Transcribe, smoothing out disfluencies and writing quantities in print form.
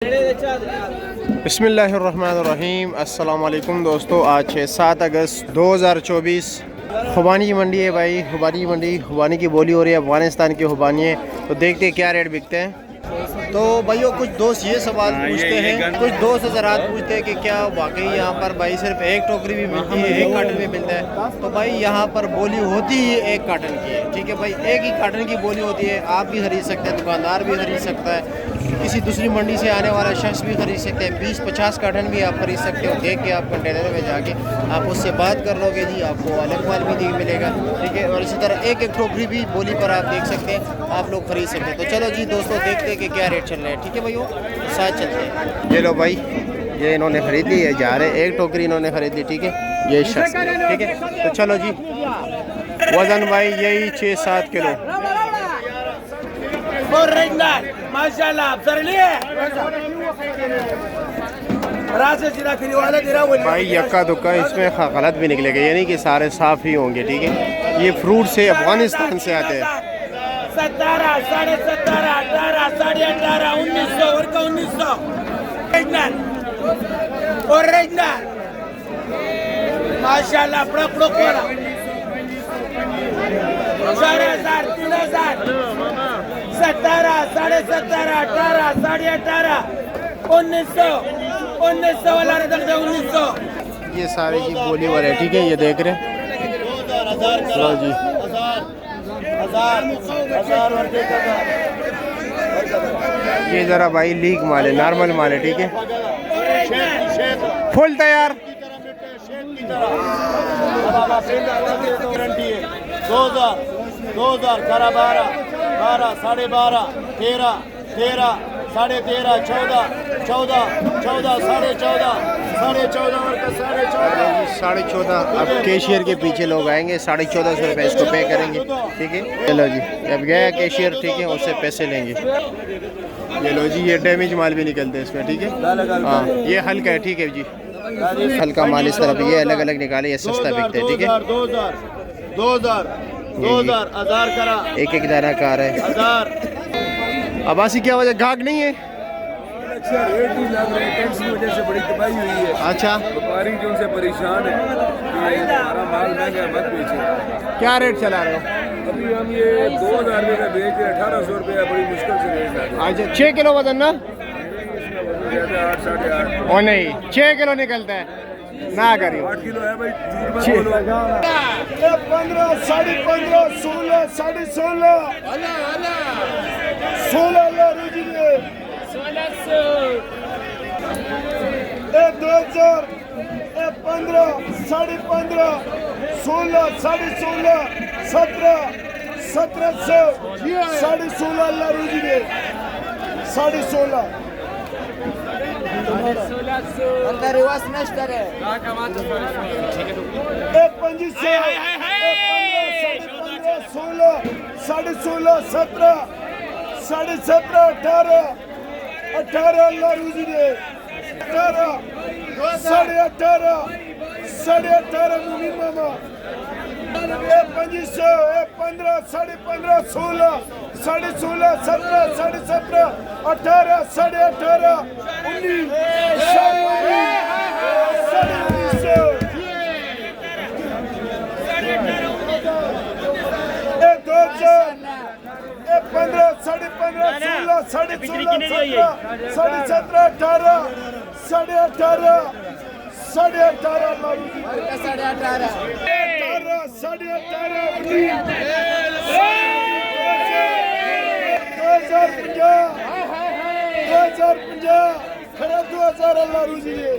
बिस्मिल्लाहिर्रहमानिर्रहीम। अस्सलाम वालेकुम दोस्तों, आज है 7 अगस्त 2024। खुबानी की मंडी है भाई, खुबानी की मंडी। खुबानी की बोली हो रही है, अफगानिस्तान की खुबानी है। तो देखते हैं क्या रेट बिकते हैं। तो भाइयों, कुछ दोस्त ये सवाल पूछते हैं, कुछ दोस्त हज़रात पूछते हैं कि क्या वाकई यहाँ पर भाई सिर्फ एक टोकरी भी मिलती है, एक कार्टन भी मिलता है? तो भाई यहाँ पर बोली होती ही एक कार्टन की है, ठीक है भाई। एक ही कार्टन की बोली होती है। आप भी खरीद सकते हैं, दुकानदार भी खरीद सकता है, किसी दूसरी मंडी से आने वाला शख्स भी खरीद सकते हैं। 20-50 कार्टन भी आप खरीद सकते हो। देख के आप कंटेनर में जाके आप उससे बात कर लोगे जी, आपको अलग माल भी मिलेगा, ठीक है। और इसी तरह एक एक टोकरी भी बोली पर आप देख सकते हैं, आप लोग खरीद सकते हैं। तो चलो जी दोस्तों, देखते हैं कि क्या रेट चल रहा है, ठीक है भाइयों, साथ चलते हैं। ये लो भाई, ये इन्होंने खरीद ली है, जा रहे हैं। एक टोकरी इन्होंने खरीद ली, ठीक है, ये शख्स, ठीक है। तो चलो जी, वजन भाई यही 6-7 किलो। माशाल्लाह भाई यक्का दुक्का इसमें गलत भी निकलेगा, यानी कि सारे साफ ही होंगे, ठीक है। ये फ्रूट से अफगानिस्तान से आते हैं। 17, 17.5, 18, 18.5, 1900 और का 1900 ओरिजिनल माशाल्लाह प्रो कोला 4000, 3000, 17, 17.5, 18, 18.5, 1900 वाला रख दे 1900। ये सारी की बोली वाले, ठीक है, ये देख रहे हैं। चलो जी, ये जरा भाई लीक माल है, नॉर्मल माल है, ठीक है। फुल तैयार 2000 12, 12, 12.5, 13, 13, 13.5, 14, 14, 14, 14.5, 14.5 और का 14.5। अब कैशियर के पीछे लोग आएंगे, 1450 रुपये इसको पे करेंगे, ठीक है। चलो जी, अब गया कैशियर, ठीक है, उससे पैसे लेंगे। ये लो जी, ये डैमेज माल भी निकलते हैं इसमें, ठीक है। हाँ, ये हल्का है, ठीक है जी, हल्का माल इस तरफ ये अलग अलग निकाले, ये सस्ता बिकते हैं, ठीक है। 2000 करा, एक एक दाना का आ रहा है। अबासी क्या वजह, घाक नहीं है? रेट नहीं लग रहे, टैक्स की वजह से बड़ी तबाही हुई है। अच्छा, व्यापारी जो उनसे परेशान है कि हमारा माल महंगा मत बेचे। क्या रेट चला रहे हो? अभी हम ये 2000 रुपये का बेच रहे, 1800 रुपया बड़ी मुश्किल से रेट लगा। अच्छा, 6 किलो वजन ना? 8, 8.5। ओ नहीं, 6 किलो निकलता है ना, करियो 8 किलो है भाई, 6। 15, 15.5, 16, 16.5, 16 रुजिए 2000, 15, 15.5, 16, 16.5, 17, 1700, 16.5 रुजिए 16.5 अंदर रिवर्स नष्ट है 2500, 16, 16.5, 17, 17.5, 18, 18 अल्लाह रुजिए 18, 18.5, 18.5 मुनीर मामा 2500, 15, 15.5, 16, 16.5, 17, 17.5, 18, 18.5, 19, 15, 15.5, 16, 16, 17, 18, 18.5, 18.5 2050 खरा 2000 अल्लाह रुजिए।